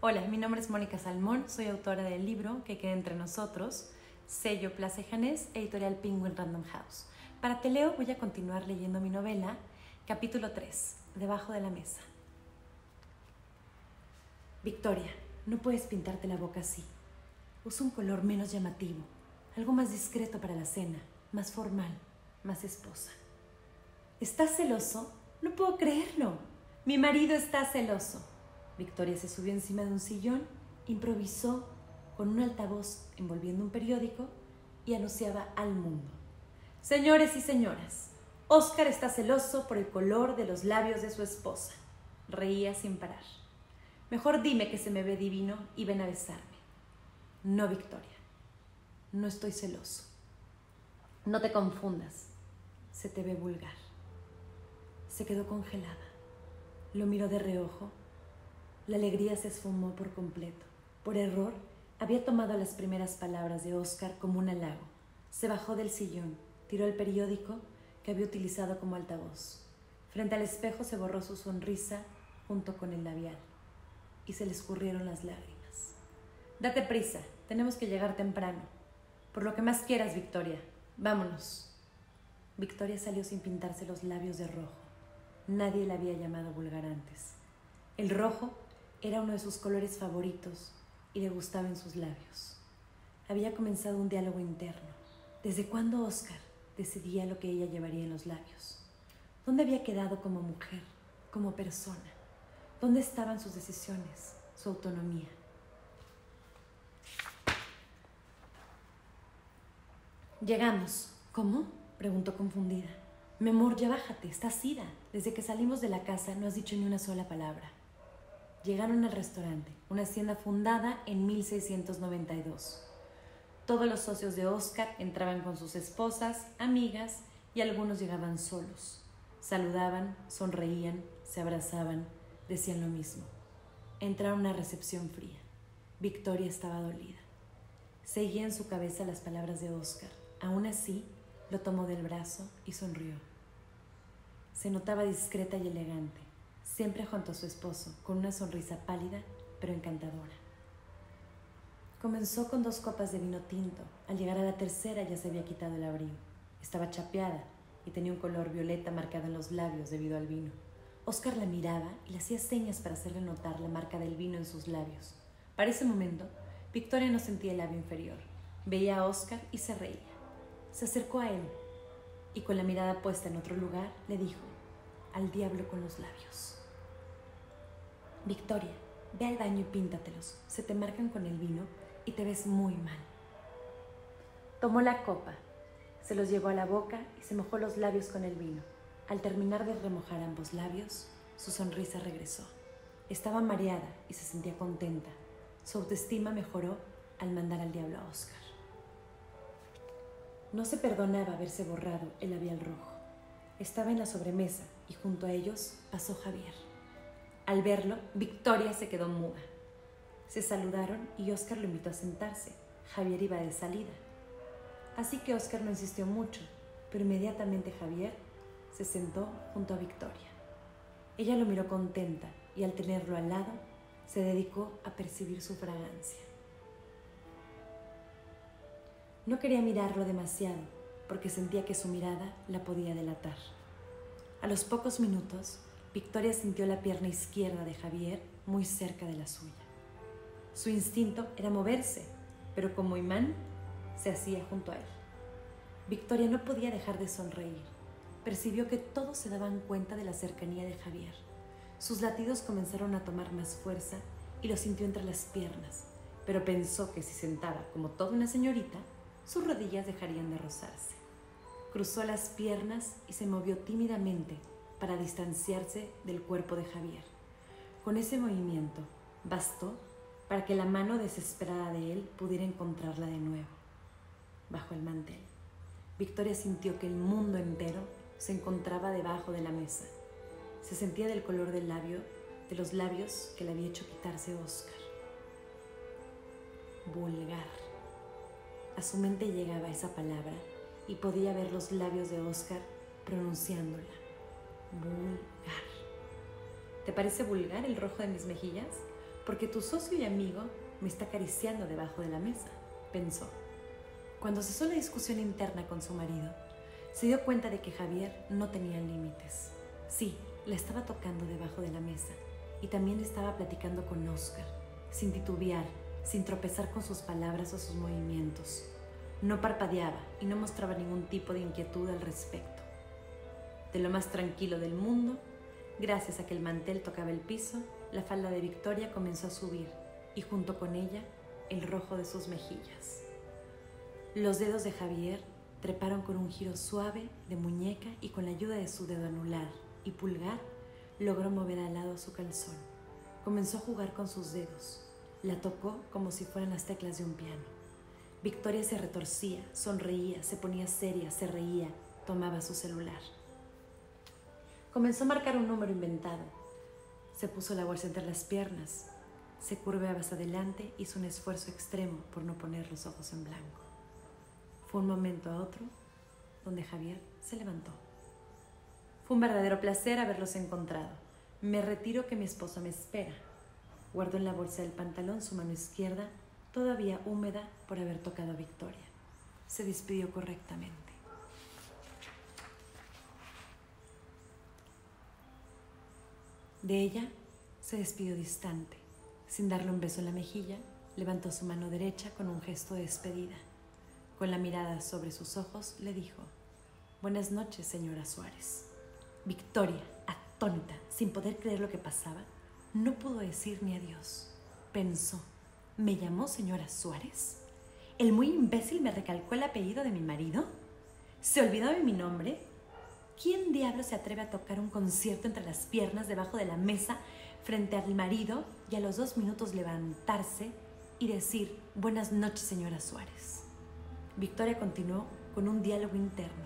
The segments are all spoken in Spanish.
Hola, mi nombre es Mónica Salmón, soy autora del libro Que quede entre nosotros, sello Plaza Janés, editorial Penguin Random House. Para Te leo voy a continuar leyendo mi novela, capítulo 3, Debajo de la mesa. Victoria, no puedes pintarte la boca así. Usa un color menos llamativo, algo más discreto para la cena, más formal, más esposa. ¿Estás celoso? No puedo creerlo. Mi marido está celoso. Victoria se subió encima de un sillón, improvisó con un altavoz envolviendo un periódico y anunciaba al mundo. Señores y señoras, Óscar está celoso por el color de los labios de su esposa. Reía sin parar. Mejor dime que se me ve divino y ven a besarme. No, Victoria, no estoy celoso. No te confundas, se te ve vulgar. Se quedó congelada. Lo miró de reojo. La alegría se esfumó por completo. Por error, había tomado las primeras palabras de Óscar como un halago. Se bajó del sillón, tiró el periódico que había utilizado como altavoz. Frente al espejo se borró su sonrisa junto con el labial y se le escurrieron las lágrimas. Date prisa, tenemos que llegar temprano. Por lo que más quieras, Victoria. Vámonos. Victoria salió sin pintarse los labios de rojo. Nadie la había llamado vulgar antes. El rojo era uno de sus colores favoritos y le gustaba en sus labios. Había comenzado un diálogo interno. ¿Desde cuándo Óscar decidía lo que ella llevaría en los labios? ¿Dónde había quedado como mujer, como persona? ¿Dónde estaban sus decisiones, su autonomía? Llegamos. ¿Cómo? Preguntó confundida. Mi amor, ya bájate, estás ida. Desde que salimos de la casa no has dicho ni una sola palabra. Llegaron al restaurante, una hacienda fundada en 1692. Todos los socios de Óscar entraban con sus esposas, amigas y algunos llegaban solos. Saludaban, sonreían, se abrazaban, decían lo mismo. Entraron a una recepción fría. Victoria estaba dolida. Seguía en su cabeza las palabras de Óscar. Aún así, lo tomó del brazo y sonrió. Se notaba discreta y elegante, siempre junto a su esposo, con una sonrisa pálida pero encantadora. Comenzó con 2 copas de vino tinto. Al llegar a la tercera ya se había quitado el abrigo. Estaba chapeada y tenía un color violeta marcado en los labios debido al vino. Óscar la miraba y le hacía señas para hacerle notar la marca del vino en sus labios. Para ese momento, Victoria no sentía el labio inferior. Veía a Óscar y se reía. Se acercó a él y con la mirada puesta en otro lugar le dijo: al diablo con los labios. Victoria, ve al baño y píntatelos. Se te marcan con el vino y te ves muy mal. Tomó la copa, se los llevó a la boca y se mojó los labios con el vino. Al terminar de remojar ambos labios, su sonrisa regresó. Estaba mareada y se sentía contenta. Su autoestima mejoró al mandar al diablo a Óscar. No se perdonaba haberse borrado el labial rojo. Estaba en la sobremesa y junto a ellos pasó Javier. Al verlo, Victoria se quedó muda. Se saludaron y Óscar lo invitó a sentarse. Javier iba de salida. Así que Óscar no insistió mucho, pero inmediatamente Javier se sentó junto a Victoria. Ella lo miró contenta y al tenerlo al lado, se dedicó a percibir su fragancia. No quería mirarlo demasiado, porque sentía que su mirada la podía delatar. A los pocos minutos, Victoria sintió la pierna izquierda de Javier muy cerca de la suya. Su instinto era moverse, pero como imán se hacía junto a él. Victoria no podía dejar de sonreír. Percibió que todos se daban cuenta de la cercanía de Javier. Sus latidos comenzaron a tomar más fuerza y lo sintió entre las piernas, pero pensó que si sentaba como toda una señorita, sus rodillas dejarían de rozarse. Cruzó las piernas y se movió tímidamente para distanciarse del cuerpo de Javier. Con ese movimiento bastó para que la mano desesperada de él pudiera encontrarla de nuevo. Bajo el mantel, Victoria sintió que el mundo entero se encontraba debajo de la mesa. Se sentía del color del labio, de los labios que le había hecho quitarse Óscar. Vulgar. A su mente llegaba esa palabra y podía ver los labios de Óscar pronunciándola. Vulgar. ¿Te parece vulgar el rojo de mis mejillas? Porque tu socio y amigo me está acariciando debajo de la mesa, pensó. Cuando cesó la discusión interna con su marido, se dio cuenta de que Javier no tenía límites. Sí, la estaba tocando debajo de la mesa y también estaba platicando con Oscar, sin titubear, sin tropezar con sus palabras o sus movimientos. No parpadeaba y no mostraba ningún tipo de inquietud al respecto. De lo más tranquilo del mundo, gracias a que el mantel tocaba el piso, la falda de Victoria comenzó a subir y junto con ella el rojo de sus mejillas. Los dedos de Javier treparon con un giro suave de muñeca y con la ayuda de su dedo anular y pulgar logró mover al lado su calzón. Comenzó a jugar con sus dedos. La tocó como si fueran las teclas de un piano. Victoria se retorcía, sonreía, se ponía seria, se reía, tomaba su celular. Comenzó a marcar un número inventado. Se puso la bolsa entre las piernas. Se curveaba hacia adelante, hizo un esfuerzo extremo por no poner los ojos en blanco. Fue un momento a otro donde Javier se levantó. Fue un verdadero placer haberlos encontrado. Me retiro que mi esposo me espera. Guardó en la bolsa del pantalón su mano izquierda, todavía húmeda por haber tocado a Victoria. Se despidió correctamente. De ella se despidió distante. Sin darle un beso en la mejilla, levantó su mano derecha con un gesto de despedida. Con la mirada sobre sus ojos, le dijo: «Buenas noches, señora Suárez». Victoria, atónita, sin poder creer lo que pasaba, no pudo decir ni adiós. Pensó: ¿me llamó señora Suárez? ¿El muy imbécil me recalcó el apellido de mi marido? ¿Se olvidó de mi nombre? ¿Quién diablo se atreve a tocar un concierto entre las piernas debajo de la mesa frente al marido y a los 2 minutos levantarse y decir: «Buenas noches, señora Suárez»? Victoria continuó con un diálogo interno,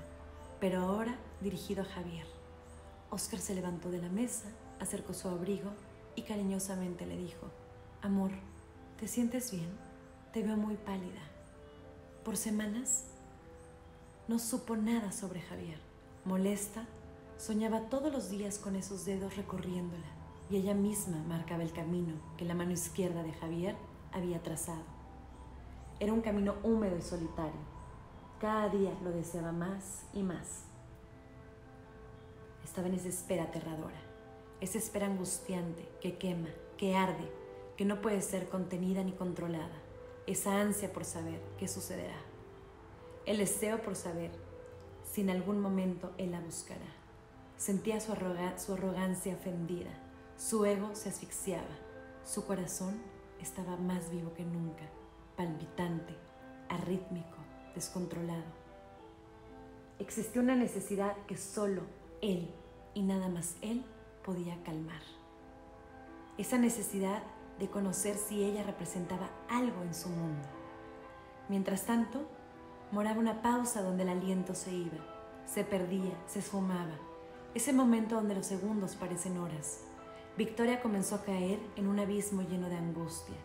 pero ahora dirigido a Javier. Oscar se levantó de la mesa, acercó su abrigo y cariñosamente le dijo: «Amor, ¿te sientes bien? Te veo muy pálida». Por semanas no supo nada sobre Javier. Molesta, soñaba todos los días con esos dedos recorriéndola y ella misma marcaba el camino que la mano izquierda de Javier había trazado. Era un camino húmedo y solitario. Cada día lo deseaba más y más. Estaba en esa espera aterradora, esa espera angustiante que quema, que arde, que no puede ser contenida ni controlada, esa ansia por saber qué sucederá, el deseo por saber si en algún momento él la buscará. Sentía su arrogancia ofendida, su ego se asfixiaba, su corazón estaba más vivo que nunca, palpitante, arrítmico, descontrolado. Existía una necesidad que solo él y nada más él podía calmar. Esa necesidad de conocer si ella representaba algo en su mundo. Mientras tanto, moraba una pausa donde el aliento se iba, se perdía, se esfumaba. Ese momento donde los segundos parecen horas. Victoria comenzó a caer en un abismo lleno de angustia.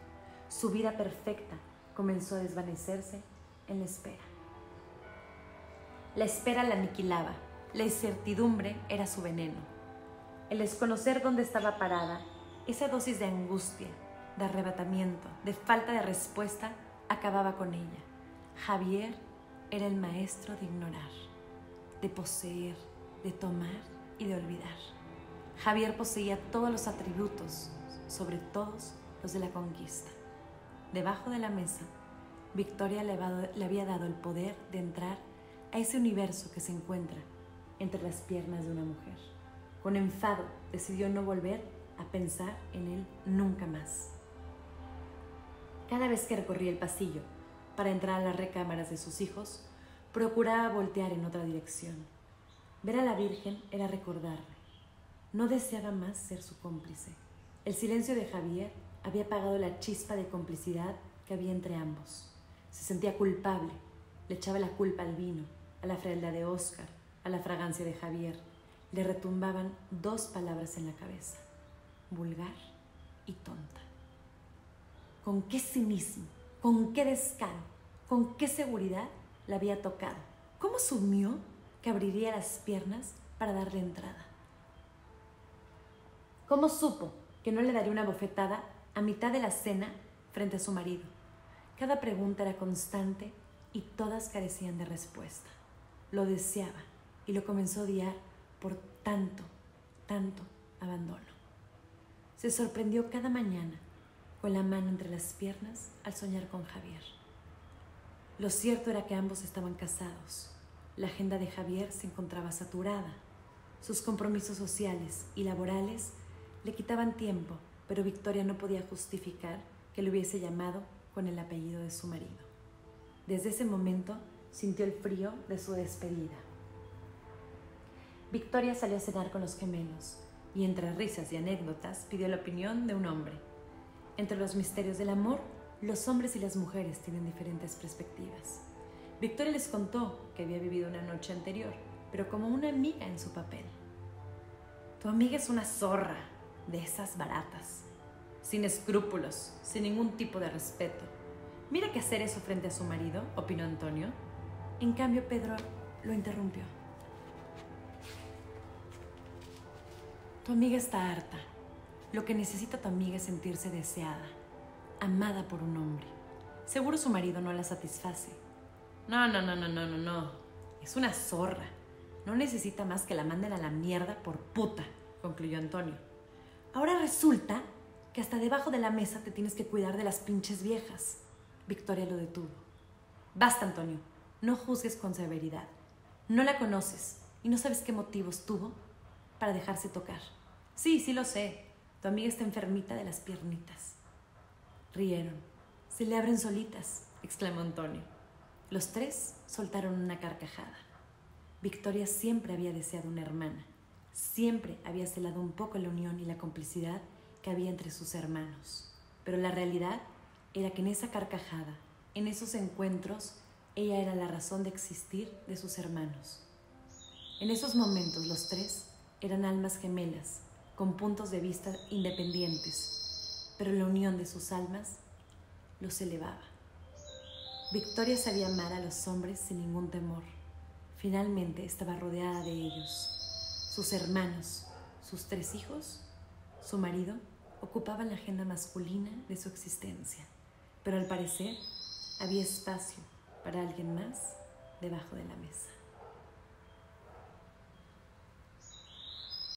Su vida perfecta comenzó a desvanecerse en la espera. La espera la aniquilaba. La incertidumbre era su veneno. El desconocer dónde estaba parada, esa dosis de angustia, de arrebatamiento, de falta de respuesta, acababa con ella. Javier era el maestro de ignorar, de poseer, de tomar y de olvidar. Javier poseía todos los atributos, sobre todos los de la conquista. Debajo de la mesa, Victoria le había dado el poder de entrar a ese universo que se encuentra entre las piernas de una mujer. Con enfado decidió no volver a pensar en él nunca más. Cada vez que recorría el pasillo para entrar a las recámaras de sus hijos, procuraba voltear en otra dirección. Ver a la Virgen era recordarle. No deseaba más ser su cómplice. El silencio de Javier había apagado la chispa de complicidad que había entre ambos. Se sentía culpable. Le echaba la culpa al vino, a la frialdad de Oscar, a la fragancia de Javier. Le retumbaban 2 palabras en la cabeza: vulgar y tonta. ¿Con qué cinismo, con qué descaro, con qué seguridad la había tocado? ¿Cómo asumió que abriría las piernas para darle entrada? ¿Cómo supo que no le daría una bofetada a mitad de la cena, frente a su marido. Cada pregunta era constante y todas carecían de respuesta. Lo deseaba y lo comenzó a odiar por tanto abandono. Se sorprendió cada mañana con la mano entre las piernas al soñar con Javier. Lo cierto era que ambos estaban casados. La agenda de Javier se encontraba saturada. Sus compromisos sociales y laborales le quitaban tiempo, pero Victoria no podía justificar que le hubiese llamado con el apellido de su marido. Desde ese momento sintió el frío de su despedida. Victoria salió a cenar con los gemelos y entre risas y anécdotas pidió la opinión de un hombre. Entre los misterios del amor, los hombres y las mujeres tienen diferentes perspectivas. Victoria les contó que había vivido una noche anterior, pero como una amiga en su papel. Tu amiga es una zorra, de esas baratas, sin escrúpulos, sin ningún tipo de respeto. Mira que hacer eso frente a su marido, opinó Antonio. En cambio, Pedro lo interrumpió. Tu amiga está harta. Lo que necesita tu amiga es sentirse deseada, amada por un hombre. Seguro su marido no la satisface. No. Es una zorra. No necesita más que la manden a la mierda por puta, concluyó Antonio. Ahora resulta que hasta debajo de la mesa te tienes que cuidar de las pinches viejas. Victoria lo detuvo. Basta, Antonio. No juzgues con severidad. No la conoces y no sabes qué motivos tuvo para dejarse tocar. Sí lo sé. Tu amiga está enfermita de las piernitas. Rieron. Se le abren solitas, exclamó Antonio. Los tres soltaron una carcajada. Victoria siempre había deseado una hermana. Siempre había celado un poco la unión y la complicidad que había entre sus hermanos. Pero la realidad era que en esa carcajada, en esos encuentros, ella era la razón de existir de sus hermanos. En esos momentos los tres eran almas gemelas, con puntos de vista independientes, pero la unión de sus almas los elevaba. Victoria sabía amar a los hombres sin ningún temor. Finalmente estaba rodeada de ellos. Sus hermanos, sus 3 hijos, su marido, ocupaban la agenda masculina de su existencia. Pero al parecer había espacio para alguien más debajo de la mesa.